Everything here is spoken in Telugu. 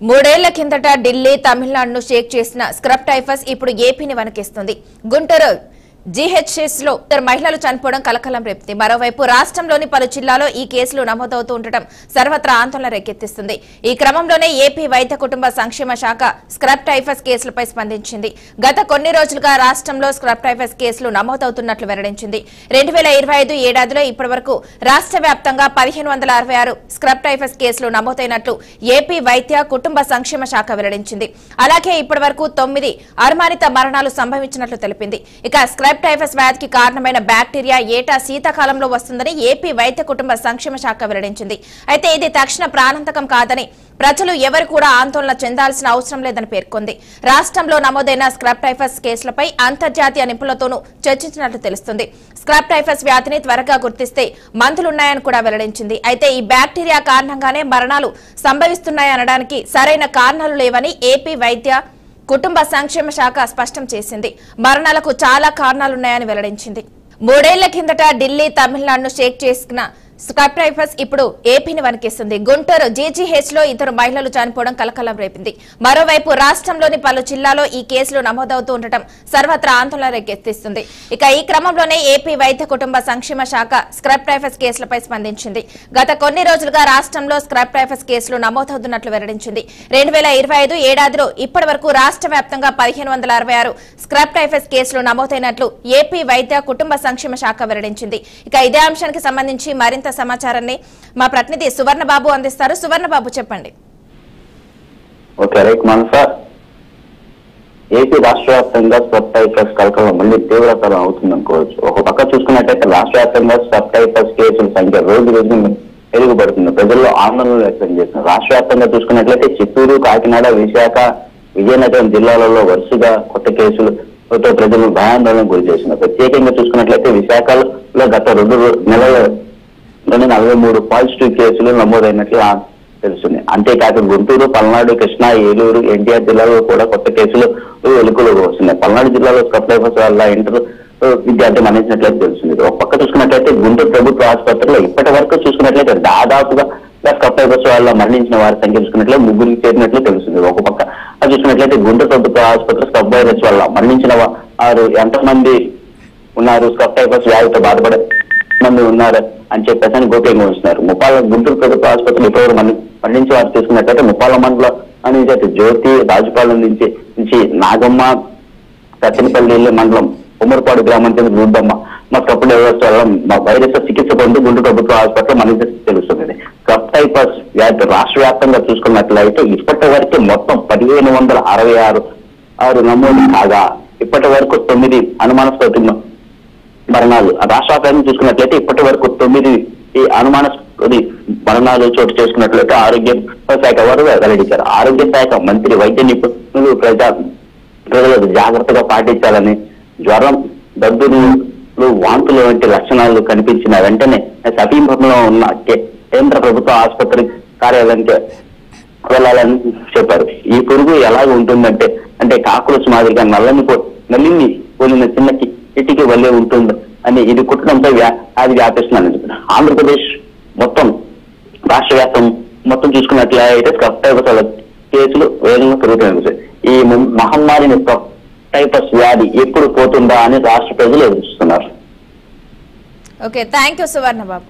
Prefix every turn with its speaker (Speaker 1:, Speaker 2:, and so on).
Speaker 1: మూడేళ్ల కిందట ఢిల్లీ తమిళనాడును షేక్ చేసిన స్క్రబ్ టైఫస్ ఇప్పుడు ఏపీని వణికిస్తుంది. గుంటూరు జీహెచ్ఎస్ లో ఇద్దరు మహిళలు చనిపోవడం కలకలం రేపుతుంది. మరోవైపు రాష్ట్రంలోని పలు జిల్లాల్లో ఈ కేసులు నమోదవుతూ ఉండటం సర్వత్రా ఆందోళన రేకెత్తిస్తుంది. ఈ క్రమంలోనే ఏపీ వైద్య కుటుంబ సంక్షేమ శాఖ స్క్రబ్ టైఫస్ కేసులపై స్పందించింది. గత కొన్ని రోజులుగా రాష్ట్రంలో స్క్రబ్ టైఫస్ కేసులు నమోదవుతున్నట్లు వెల్లడించింది. 2025 ఏడాదిలో ఇప్పటివరకు రాష్ట్ర వ్యాప్తంగా 1566 స్క్రబ్ టైఫస్ కేసులు నమోదైనట్లు ఏపీ వైద్య కుటుంబ సంక్షేమ శాఖ వెల్లడించింది. అలాగే ఇప్పటివరకు 9 అనుమానిత మరణాలు సంభవించినట్లు తెలిపింది. ఇక స్క్రబ్ టైఫస్ వ్యాధికి కారణమైన బ్యాక్టీరియా ఏటా శీతాకాలంలో వస్తుందని ఏపీ వైద్య కుటుంబ సంక్షేమ శాఖ వెల్లడించింది. అయితే ఇది తక్షణ ప్రాణాంతకం కాదని, ప్రజలు ఎవరు కూడా ఆందోళన చెందాల్సిన అవసరం లేదని పేర్కొంది. రాష్ట్రంలో నమోదైన స్క్రబ్ టైఫస్ కేసులపై అంతర్జాతీయ నిపుణులతోనూ చర్చించినట్లు తెలుస్తుంది. స్క్రబ్ టైఫస్ వ్యాధిని త్వరగా గుర్తిస్తే మందులున్నాయని కూడా వెల్లడించింది. అయితే ఈ బ్యాక్టీరియా కారణంగానే మరణాలు సంభవిస్తున్నాయనడానికి సరైన కారణాలు లేవని ఏపీ వైద్య కుటుంబ సంక్షేమ శాఖ స్పష్టం చేసింది. మరణాలకు చాలా కారణాలున్నాయని వెల్లడించింది. మూడేళ్ల కిందట ఢిల్లీ తమిళనాడును షేక్ చేసిన స్క్రబ్ టైఫస్ ఇప్పుడు ఏపీని వణికిస్తుంది. గుంటూరు జీజీహెచ్ లో ఇద్దరు మహిళలు చనిపోవడం కలకలం రేపింది. మరోవైపు రాష్ట్రంలోని పలు జిల్లాలో ఈ కేసులు నమోదవుతూ ఉండటం సర్వత్రా ఆందోళన రేకెత్తిస్తుంది. ఇక ఈ క్రమంలోనే ఏపీ వైద్య కుటుంబ సంక్షేమ శాఖ స్క్రబ్ టైఫస్ కేసులపై స్పందించింది. గత కొన్ని రోజులుగా రాష్ట్రంలో స్క్రబ్ టైఫస్ కేసులు నమోదవుతున్నట్లు వెల్లడించింది. 2025 ఏడాదిలో ఇప్పటి వరకు రాష్ట్ర వ్యాప్తంగా 1566 స్క్రబ్ టైఫస్ కేసులు నమోదైనట్లు ఏపీ వైద్య కుటుంబ సంక్షేమ శాఖ వెల్లడించింది. ఇక ఇదే అంశానికి సంబంధించి మరింత సమాచారాన్ని మా ప్రతినిధి సువర్ణబాబు అందిస్తారు. సువర్ణబాబు, చెప్పండి.
Speaker 2: ఏపీ రాష్ట్ర వ్యాప్తంగా స్క్రబ్ టైఫస్ కలకలం మళ్ళీ తీవ్రతరం అవుతుంది అనుకోవచ్చు. ఒక పక్క చూసుకున్నట్లయితే రాష్ట్ర వ్యాప్తంగా స్క్రబ్ టైఫస్ కేసుల సంఖ్య రోజు రోజు పెరుగుపడుతుంది. ప్రజల్లో ఆందోళన వ్యక్తం చేస్తున్నారు. రాష్ట్ర వ్యాప్తంగా చూసుకున్నట్లయితే చిత్తూరు, కాకినాడ, విశాఖ, విజయనగరం జిల్లాలలో వరుసగా కొత్త కేసులు ప్రజలు భయాందోళన గురి చేస్తున్నారు. ప్రత్యేకంగా చూసుకున్నట్లయితే విశాఖలో గత 2 నెలల్లోనే 43 పాజిటివ్ కేసులు నమోదైనట్లు తెలుస్తుంది. అంతేకాక గుంటూరు, పల్నాడు, కృష్ణా, ఏలూరు, ఎన్టీఆర్ జిల్లాలో కూడా కొత్త కేసులు వెలుగులోకి వస్తున్నాయి. పల్నాడు జిల్లాలో స్క్రబ్ టైఫస్ వల్ల ఇంటర్ విద్యార్థి మరణించినట్లయితే తెలుస్తుంది. ఒక పక్క చూసుకున్నట్లయితే గుంటూరు ప్రభుత్వ ఆసుపత్రిలో ఇప్పటి వరకు చూసుకున్నట్లయితే దాదాపుగా స్క్రబ్ టైఫస్ వల్ల మరణించిన వారి సంఖ్య చూసుకున్నట్లయితే 3 చేరినట్లు తెలుస్తుంది. ఒక పక్క చూసుకున్నట్లయితే గుంటూరు ప్రభుత్వ ఆసుపత్రి స్క్రబ్ వైరస్ వల్ల మరణించిన వారు ఎంతమంది ఉన్నారు, స్క్రబ్ టైఫస్ వ్యాధితో బాధపడే మంది ఉన్నారు అని చెప్పేసి గోప్యంగా ఉంచున్నారు. గుంటూరు ప్రభుత్వ ఆసుపత్రులు ఇప్పటివరకు మరణించి వారు తీసుకున్నట్లయితే ముప్పాల మండలం అనేది జ్యోతి, రాజుపాలెం నుంచి నాగమ్మ, సత్తెనపల్లి మండలం ఉమ్మరపాడు గ్రామం చెందిన వృద్ధమ్మ స్క్రబ్ టైఫస్ వల్ల వైరస్ చికిత్స పొంది గుంటూరు ప్రభుత్వ హాస్పిటల్ మరణించి తెలుస్తుంది. స్క్రబ్ టైఫస్ వ్యాధి రాష్ట్ర వ్యాప్తంగా చూసుకున్నట్లయితే ఇప్పటి వరకు మొత్తం 1566 నమోదు కాగా ఇప్పటి వరకు 9 అనుమానాస్పద మరణాలు. రాష్ట్ర వ్యాప్తంగా చూసుకున్నట్లయితే ఇప్పటి వరకు 9 అనుమానాస్పద మరణాలు చోటు చేసుకున్నట్లయితే ఆరోగ్య శాఖ వారు వెల్లడించారు. ఆరోగ్య శాఖ మంత్రి వైద్య నిపుణులు ప్రజలకు జాగ్రత్తగా పాటించాలని, జ్వరం, దగ్గులు, వాంతులు వంటి లక్షణాలు కనిపించిన వెంటనే సమీపంలో ఉన్న కేంద్ర ప్రభుత్వ ఆసుపత్రి కార్యాలయానికి వెళ్లాలని చెప్పారు. ఈ పురుగు ఎలాగ ఉంటుందంటే కాకులస్ మాదిరిగా నల్లిని పోలిన చిన్న కిటికీ వల్లే ఉంటుంది అని, ఇది కుట్టడంతో అది వ్యాపిస్తుందని చెప్పారు. ఆంధ్రప్రదేశ్ మొత్తం రాష్ట్ర వ్యాప్తం మొత్తం చూసుకున్నట్లయితే స్క్రబ్ టైఫస్ కేసులు వేగంగా పెరుగుతున్నాయి. ఈ మహమ్మారిని స్క్రబ్ టైఫస్ వ్యాధి ఎప్పుడు పోతుందా అని రాష్ట్ర ప్రజలు ఎదురుస్తున్నారు.
Speaker 1: Okay, thank you Suvarnababu.